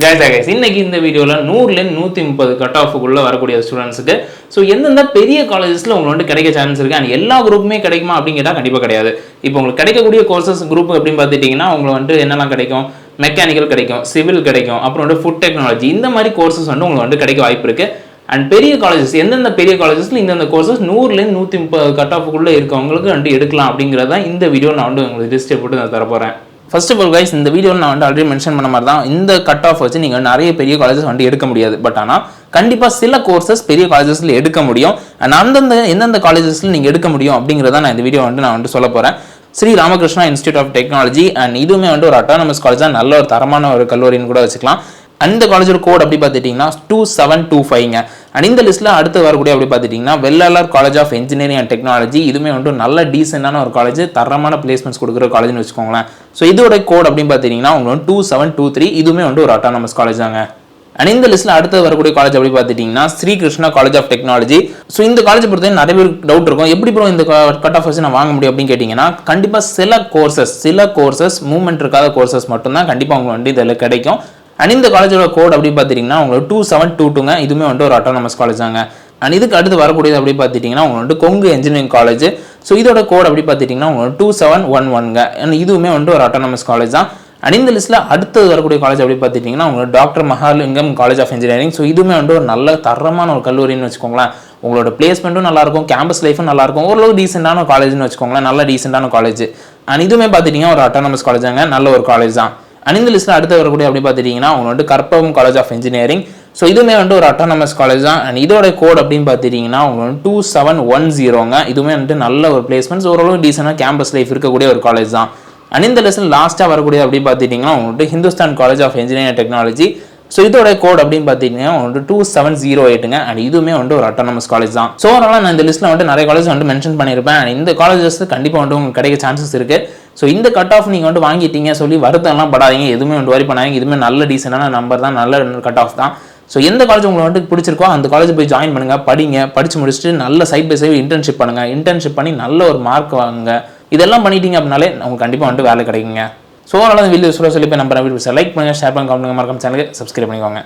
guys இன்னைக்கு இந்த வீடியோல 100 ல 130 கட் ஆஃப்க்குள்ள வரக்கூடிய ஸ்டூடண்ட்ஸ்க்கு சோ எந்தெந்த பெரிய காலேजेसல உங்களுக்கு வந்து கிடைக்க சான்ஸ் இருக்கு and எல்லா குரூப்புமே கிடைக்குமா அப்படிங்க கேட்டா கண்டிப்பா கிடையாது. இப்போ உங்களுக்கு கிடைக்கக்கூடிய கோர்சஸ் குரூப் எப்படி பார்த்துட்டீங்கன்னா உங்களுக்கு வந்து என்னெல்லாம் கிடைக்கும், மெக்கானிக்கல் கிடைக்கும், சிவில் கிடைக்கும், அப்புறம் வந்து ஃபுட் டெக்னாலஜி, இந்த மாதிரி கோர்சஸ் வந்து உங்களுக்கு வந்து கிடைக்க வாய்ப்பு இருக்கு. அண்ட் பெரிய காலேஜஸ் எந்தெந்த பெரிய காலேஜஸ்ல இந்தந்த கோர்சஸ் 100 ல 130 கட் ஆஃப்க்குள்ள இருக்கவங்களுக்கு வந்து எடுக்கலாம் அப்படிங்கறத இந்த வீடியோ நான் வந்து உங்களுக்கு லிஸ்ட் போட்டு நான் தர போறேன். First of all guys, இந்த வீடியோல நான் வந்து ஆல்ரெடி மென்ஷன் பண்ண மாதிரி தான் இந்த கட் ஆஃப் வச்சு நீங்க நிறைய பெரிய காலேஜஸ் வந்து எடுக்க முடியாது. பட் ஆனா கண்டிப்பா சில கோர்சஸ் பெரிய காலேஜஸ்ல எடுக்க முடியும். அண்ட் அந்தந்த எந்தெந்த காலேஜஸ்ல நீங்க எடுக்க முடியும் அப்படிங்கறத நான் இந்த வீடியோ வந்து நான் வந்து சொல்ல போறேன். Sri Ramakrishna institute of technology and இதுவுமே வந்து ஒரு அட்டானமஸ் காலேஜா, நல்ல ஒரு தரமான ஒரு கல்லூரின்னு கூட வச்சுக்கலாம். அந்த காலேஜோட கோட் அப்படி பார்த்துட்டீங்கன்னா 2725ங்க. அண்ட் இந்த லிஸ்ட்ல அடுத்து வரக்கூடிய அப்படி பார்த்துட்டீங்கன்னா Vellalar college of engineering and technology, இதுவுமே வந்து நல்ல டீசென்டான ஒரு காலேஜ், தரமான பிளேஸ்மெண்ட்ஸ் கொடுக்குற காலேஜ்னு வச்சுக்கோங்களேன். ஸோ இதோட கோட் அப்படின்னு பார்த்தீங்கன்னா உங்களுக்கு 2723, இதுவுமே வந்து ஒரு அட்டானமஸ் காலேஜ் தாங்க. அண்ட் இந்த லிஸ்ட்ல அடுத்து வரக்கூடிய காலேஜ் அப்படி பார்த்துட்டீங்கன்னா Sri Krishna college of technology. So இந்த காலேஜ் பொறுத்தவரை நிறைய பேர் டவுட் இருக்கும், எப்படி ப்ரோ இந்த கட் ஆஃப் வச்சு நான் வாங்க முடியும் அப்படின்னு கேட்டிங்கன்னா, கண்டிப்பாக சில கோர்சஸ் மூவ்மெண்ட் இருக்காத கோர்சஸ் மட்டும்தான் கண்டிப்பாக உங்களுக்கு வந்து இதில் கிடைக்கும். அண்ட் இந்த காலேஜோட கோட் அப்படி பார்த்துட்டிங்கன்னா உங்களுக்கு 2722ங்க, இதுவுமே வந்து ஒரு அட்டானமஸ் காலேஜ் தாங்க. அண்ட் இதுக்கு அடுத்து வரக்கூடியது அப்படி பார்த்துட்டிங்கன்னா உங்களுக்கு வந்து கொங்கு இன்ஜினியரிங் காலேஜ். ஸோ இதோட கோட் அப்படி பார்த்துட்டிங்கன்னா உங்களுக்கு 2711ங்க. அண்ட் இதுவுமே வந்து ஒரு அட்டானமஸ் காலேஜ் தான். அண்ட் இந்த லிஸ்ட்டில் அடுத்து வரக்கூடிய காலேஜ் அப்படி பார்த்துட்டிங்கன்னா உங்களுக்கு doctor Mahalingam college of engineering. So இதுவுமே வந்து ஒரு நல்ல தரமான ஒரு கல்லூரின்னு வச்சுக்கோங்களேன். உங்களோட பிளேஸ்மெண்ட்டும் நல்லாயிருக்கும், கேம்பஸ் லைஃபும் நல்லாயிருக்கும், ஓரளவு டீசெண்டான காலேஜ்னு வச்சுக்கோங்களேன், நல்ல டீசெண்டான காலேஜ். அண்ட் இதுவுமே பார்த்துட்டிங்கன்னா ஒரு அட்டானமஸ் காலேஜ் தாங்க, நல்ல ஒரு காலேஜ் தான். அண்ட் இந்த லிஸ்ட்டில் அடுத்து வரக்கூடிய அப்படி பார்த்துட்டிங்கன்னா அவங்க வந்து Karpagam college of engineering. So இதுவுமே வந்து ஒரு அட்டானமஸ் காலேஜ் தான். அண்ட் இதோட கோட் அப்படின்னு பார்த்துட்டிங்கன்னா அவங்க வந்து 2710ங்க. இதுவுமே வந்து நல்ல ஒரு பிளேஸ்மெண்ட்ஸ், ஓரளவு டீசெண்டாக கேம்பஸ் லைஃப் இருக்கக்கூடிய ஒரு காலேஜ் தான். அண்ட் இந்த லிஸ்ட்டில் லாஸ்ட்டாக வரக்கூடிய அப்படி பார்த்துட்டிங்கன்னா அவங்க வந்து Hindustan college of engineering and technology. So இதோட கோட் அப்படின்னு பார்த்தீங்கன்னா வந்து 2708ங்க. அண்ட் இதுவுமே வந்து ஒரு அட்டானமஸ் காலேஜ் தான். ஸோ அதனால நான் இந்த லிஸ்ட்டில் வந்து நிறைய காலேஜ் வந்து மென்ஷன் பண்ணியிருப்பேன். அண்ட் இந்த காலேஜஸ் கண்டிப்பாக வந்து உங்களுக்கு கிடைக்க சான்சஸ் இருக்கு. ஸோ இந்த கட் ஆஃப் நீங்கள் வந்து வாங்கிட்டீங்க சொல்லி வருத்தம்லாம் படாதீங்க, எதுவுமே வந்து வரி பண்ணாதீங்க. இதுவுமே நல்ல டீசெண்டான நம்பர் தான், நல்ல கட் ஆஃப் தான். ஸோ எந்த காலேஜ் உங்களுக்கு வந்து பிடிச்சிருக்கோ அந்த காலேஜ் போய் ஜாயின் பண்ணுங்க, படிச்சு முடிச்சுட்டு நல்ல சைட் பை சைடு இன்டர்ன்ஷிப் பண்ணுங்க, இன்டர்ன்ஷிப் பண்ணி நல்ல ஒரு மார்க் வாங்குங்க. இதெல்லாம் பண்ணிட்டீங்க அப்படின்னாலே உங்களுக்கு கண்டிப்பாக வந்து வேலை கிடைக்குங்க. ஸோ அதனால வீடியோ சொல்லி போய் நம்பர் லைக் பண்ணுங்க, ஷேர் பண்ணுங்க, கமெண்ட் பண்ணுங்க, மறக்காம சேனலுக்கு சப்ஸ்கிரைப் பண்ணிக்கோங்க.